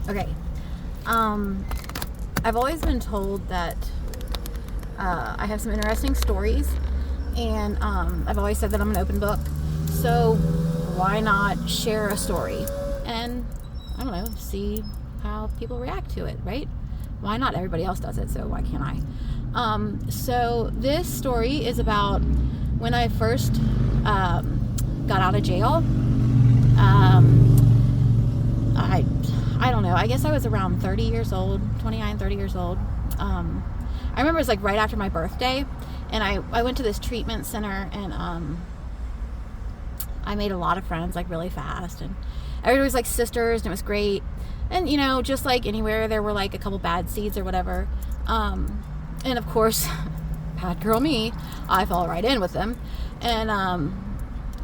Okay. I've always been told that I have some interesting stories, and I've always said that I'm an open book. So why not share a story and, I don't know, see how people react to it, right? Why not? Everybody else does it, so why can't I? So this story is about when I first got out of jail. I don't know. I guess I was around 30 years old, 29, 30 years old. I remember it was like right after my birthday, and I went to this treatment center, and I made a lot of friends like really fast, and everybody was like sisters, and it was great. And you know, just like anywhere, there were like a couple bad seeds or whatever. And of course, bad girl me, I fell right in with them, and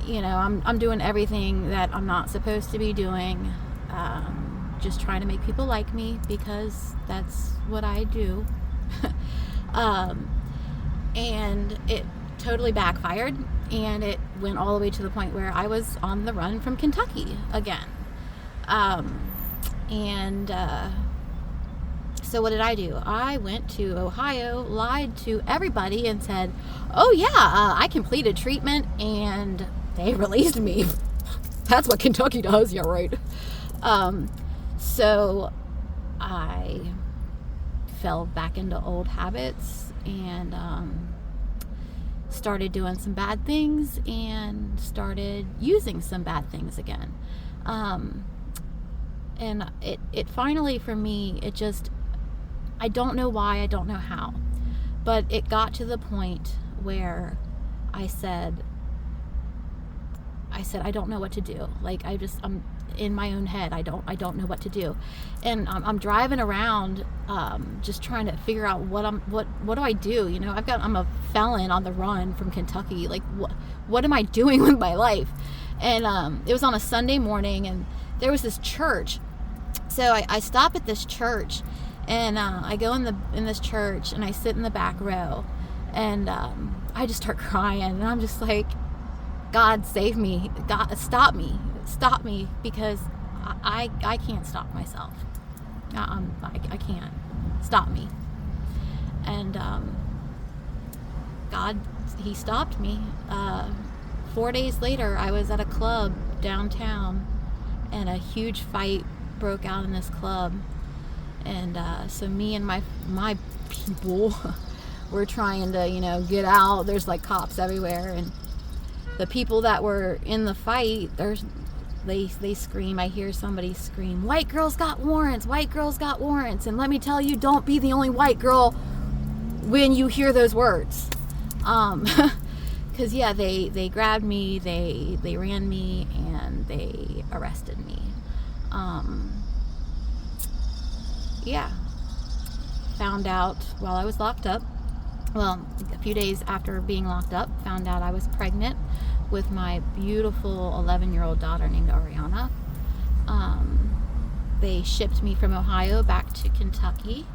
you know, I'm doing everything that I'm not supposed to be doing. Just trying to make people like me because that's what I do. And it totally backfired, and it went all the way to the point where I was on the run from Kentucky again. So what did I do? I went to Ohio, lied to everybody, and said, oh yeah, I completed treatment, and they released me. That's what Kentucky does, yeah, right. So I fell back into old habits, and started doing some bad things, and started using some bad things again. And it finally, for me, it just, I don't know why, I don't know how, but it got to the point where I said, I don't know what to do. Like, I'm in my own head. I don't know what to do. And I'm driving around, just trying to figure out what do I do? You know, I'm a felon on the run from Kentucky. Like, what am I doing with my life? And, it was on a Sunday morning, and there was this church. So I stop at this church, and, I go in this church, and I sit in the back row, and, I just start crying, and I'm just like, God, save me. God, stop me, because I can't stop myself. I can't. Stop me. And God, he stopped me. 4 days later, I was at a club downtown, and a huge fight broke out in this club. And so me and my people were trying to, you know, get out. There's like cops everywhere, and the people that were in the fight, they scream. I hear somebody scream, white girls got warrants, white girls got warrants. And let me tell you, don't be the only white girl when you hear those words. Because yeah, they grabbed me, they ran me, and they arrested me. Yeah, found out while I was locked up, well, a few days after being locked up, found out I was pregnant with my beautiful 11-year-old daughter named Ariana. They shipped me from Ohio back to Kentucky.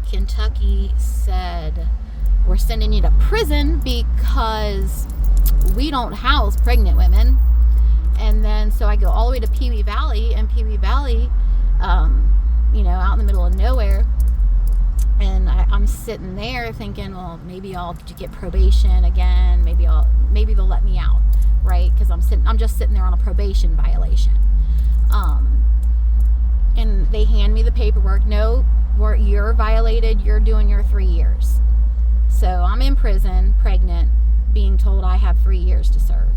Kentucky said, we're sending you to prison because we don't house pregnant women. And then so I go all the way to Pee Wee Valley, and Pee Wee Valley, you know, out in the middle of nowhere. And I'm sitting there thinking, well, maybe I'll get probation again. Maybe they'll let me out, right? Because I'm just sitting there on a probation violation. And they hand me the paperwork. No, you're violated. You're doing your 3 years. So I'm in prison, pregnant, being told I have 3 years to serve.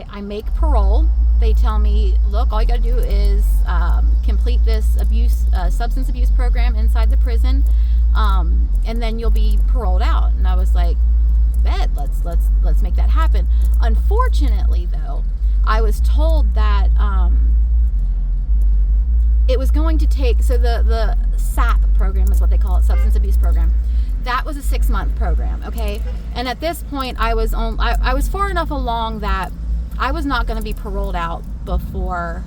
I make parole. They tell me, look, all you got to do is complete this substance abuse program inside the prison, and then you'll be paroled out. And I was like, bet, let's make that happen. Unfortunately, though, I was told that it was going to take, so the SAP program is what they call it, substance abuse program. That was a 6-month program, okay? And at this point, I was far enough along that I was not going to be paroled out before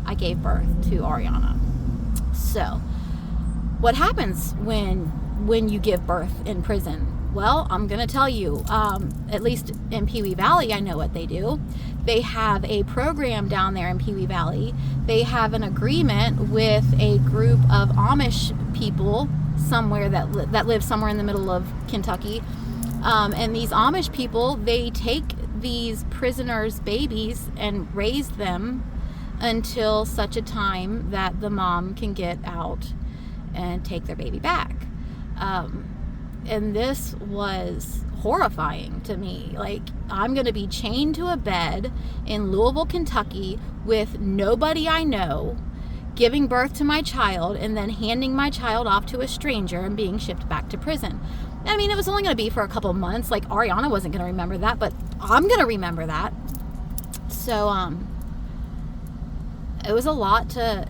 I gave birth to Ariana. So, what happens when you give birth in prison? Well, I'm going to tell you, at least in Pewee Valley, I know what they do. They have a program down there in Pewee Valley. They have an agreement with a group of Amish people somewhere that live somewhere in the middle of Kentucky. And these Amish people, they take these prisoners' babies and raise them until such a time that the mom can get out and take their baby back. And this was horrifying to me. Like, I'm going to be chained to a bed in Louisville, Kentucky with nobody I know, giving birth to my child, and then handing my child off to a stranger and being shipped back to prison. I mean, it was only going to be for a couple of months. Like, Ariana wasn't going to remember that, but I'm going to remember that. So, it was a lot to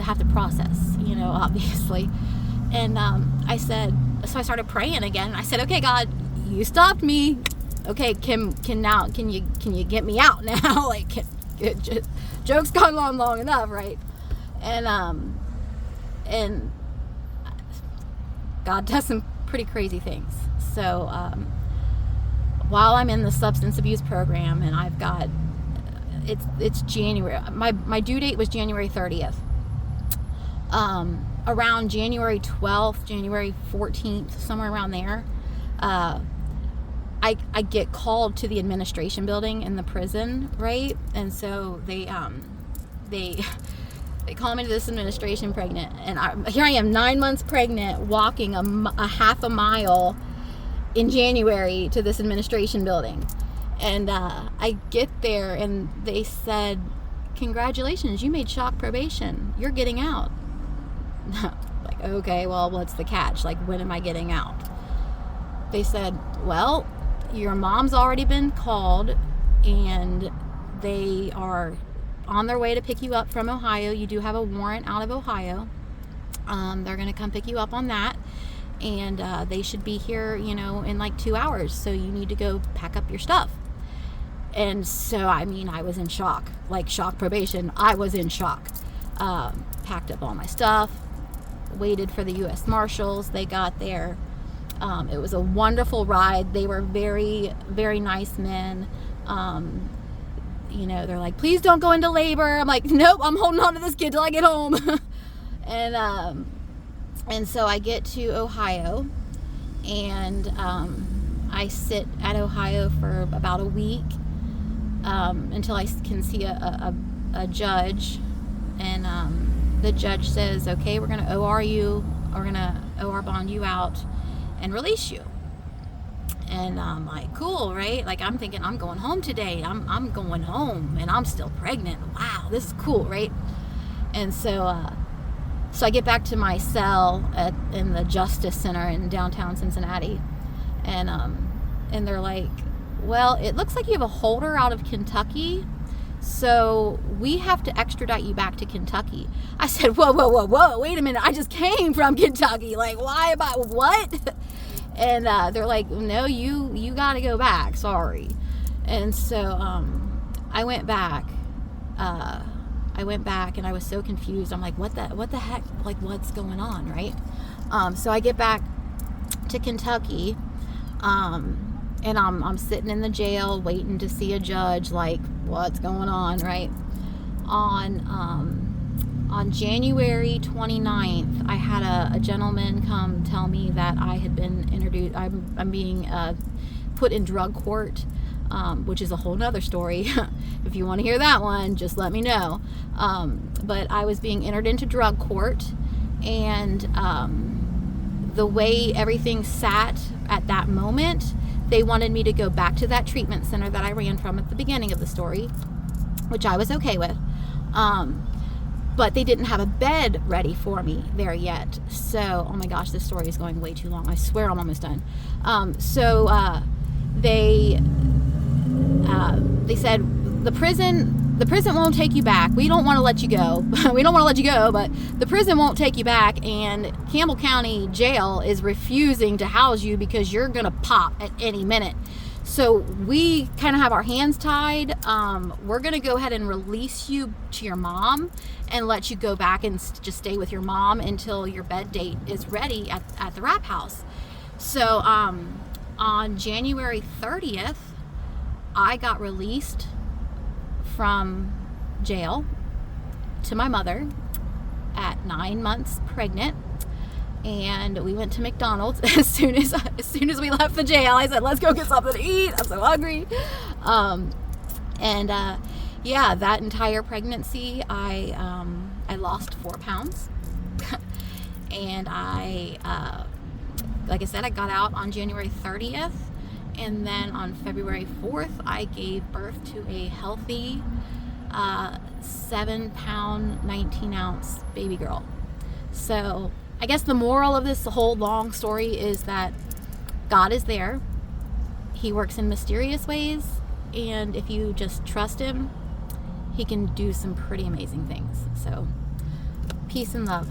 have to process, obviously. And I started praying again. I said, okay, God, you stopped me. Okay, can you get me out now? Like, joke's gone on long enough, right? And God does some pretty crazy things. So while I'm in the substance abuse program, and I've got it's January. My due date was January 30th. Around January 12th, January 14th, somewhere around there, I get called to the administration building in the prison, right? And so they call me to this administration pregnant, and here I am, 9 months pregnant, walking a half a mile in January to this administration building. And I get there, and they said, congratulations, you made shock probation. You're getting out. Like, okay, well, what's the catch? Like, when am I getting out? They said, well, your mom's already been called, and they are on their way to pick you up from Ohio. You do have a warrant out of Ohio. They're going to come pick you up on that. And they should be here, in like 2 hours. So you need to go pack up your stuff. And so, I mean, I was in shock. Like, shock probation. I was in shock. Packed up all my stuff. Waited for the U.S. Marshals. They got there. It was a wonderful ride. They were very, very nice men. They're like, please don't go into labor. I'm like, nope, I'm holding on to this kid till I get home. And so I get to Ohio, and I sit at Ohio for about a week until I can see a judge. And the judge says, okay, we're going to OR you, or we're going to OR bond you out and release you. And I'm like, cool, right? Like, I'm thinking, I'm going home today. I'm going home, and I'm still pregnant. Wow, this is cool, right? And so I get back to my cell in the Justice Center in downtown Cincinnati, and they're like, well, it looks like you have a holder out of Kentucky, so we have to extradite you back to Kentucky. I said, whoa, wait a minute. I just came from Kentucky. Like, why am I, what? And they're like, no, you got to go back. Sorry. And so I went back. And I was so confused. I'm like, what the heck? Like, what's going on, right? So I get back to Kentucky, and I'm sitting in the jail waiting to see a judge. Like, what's going on, right? On January 29th, I had a gentleman come tell me that I had been introduced. I'm being put in drug court, which is a whole nother story. If you want to hear that one, just let me know. But I was being entered into drug court, and the way everything sat at that moment, they wanted me to go back to that treatment center that I ran from at the beginning of the story, which I was okay with. But they didn't have a bed ready for me there yet. So, oh my gosh, this story is going way too long. I swear I'm almost done. They said, the prison won't take you back. We don't want to let you go. We don't want to let you go, but the prison won't take you back, and Campbell County Jail is refusing to house you because you're going to pop at any minute. So we kind of have our hands tied. We're going to go ahead and release you to your mom and let you go back and just stay with your mom until your bed date is ready at the wrap house. So on January 30th, I got released from jail to my mother at 9 months pregnant. And we went to McDonald's as soon as we left the jail. I said, let's go get something to eat. I'm so hungry. Yeah, that entire pregnancy, I lost 4 pounds. And like I said, I got out on January 30th. And then on February 4th, I gave birth to a healthy 7-pound, 19-ounce baby girl. So I guess the moral of this whole long story is that God is there. He works in mysterious ways, and if you just trust him, he can do some pretty amazing things. So peace and love.